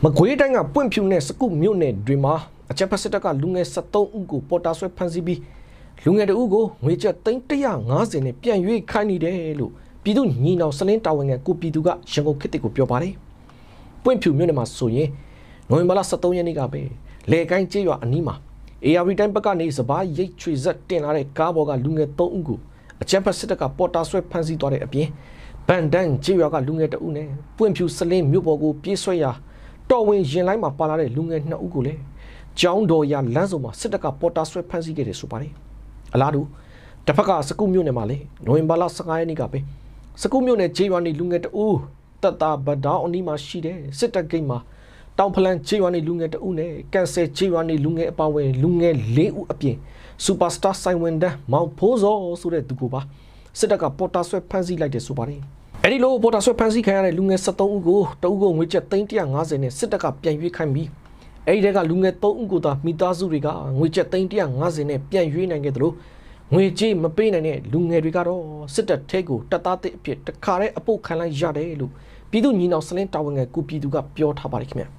မကွေးတိုင်းကပွင့်ဖြူနဲ့စကုမြို့နယ်တွေမှာအကြမ်းဖက်စစ်တပ်ကလူငယ်73ဦးကိုပေါ်တာဆွဲဖမ်းဆီးပြီးလူငယ်တို့ကိုငွေကျပ်150နဲ့ပြန်ရွေးခိုင်းနေတယ်လို့ပြည်သူညီနောင်စလင်းတာဝန်ငယ်ကိုပြည်သူကရန်ကုန်ခေတ်တစ်ကိုပြောပါတယ်။ပွင့်ဖြူမြို့နယ်မှာဆိုရင်နိုဝင်ဘာလ23ရက်နေ့ကပဲလေကိုင်းကျေးရွာအနီးမှာ AR တိုင်းဘက်ကနေစပားရိတ်ချွေဆက်တင်လာတဲ့ကားပေါ်ကလူငယ်3ဦးကိုအကြမ်းဖက်စစ်တပ်ကပေါ်တာဆွဲဖမ်းဆီးသွားတဲ့အပြင်ဗန်ဒန်ကျေးရွာကလူငယ်2ဦးနဲ့ပွင့်ဖြူစလင်းမြို့ပေါ်ကိုပြေးဆွဲရာတော်ဝင်ရင်လိုင်းမှာပါလာတဲ့လူငယ်2ဦးကိုလည်းကျောင်းတော်ရလမ်းစုံမှာစစ်တပ်ကပေါ်တာဆွဲဖမ်းဆီးခဲ့တယ်ဆိုပါတယ်။အလားတူတစ်ဖက်ကစကုမြို့နယ်မှာလည်းနိုဝင်ဘာလ15ရက်နေ့ကပဲစကုမြို့နယ်ကျေးရွာနေလူငယ်2ဦးတပ်သားဗဒေါင်းအနီးမှာရှိတဲ့စစ်တပ်ဂိတ်မှာတောင်ဖလန်ကျေးရွာနေလူငယ်2ဦးနဲ့ကန်ဆယ်ကျေးရွာနေလူငယ်အပါအဝင်လူငယ်4ဦးအပြင်စူပါစတာဆိုင်ဝန်ဒန်မောင်ဖိုးစောဆိုတဲ့သူကိုပါစစ်တပ်ကပေါ်တာဆွဲဖမ်းဆီးလိုက်တယ်ဆိုပါတယ်။အဲဒီလိုပေါ်တာဆွဲဖမ်းဆီးခံရတဲ့လူငယ်73ဦးကိုတဦးကိုငွေကျပ်350နဲ့စစ်တပ်ကပြန်ရွေးခိုင်းပြီးအဲဒီတဲကလူငယ်3ဦးကိုသာမိသားစုတွေကငွေကျပ်350နဲ့ပြန်ရွေးနိုင်ခဲ့တယ်လို့ငွေကြေးမပေးနိုင်တဲ့လူငယ်တွေကတော့စစ်တပ်ထဲကိုတပ်သားတစ်အဖြစ်တခါတည်းအပုတ်ခံလိုက်ရတယ်လို့ပြည်သူညီနောင်စလင်းတာဝန်ငယ်ကိုပြည်သူကပြောထားပါတယ်ခင်ဗျာ။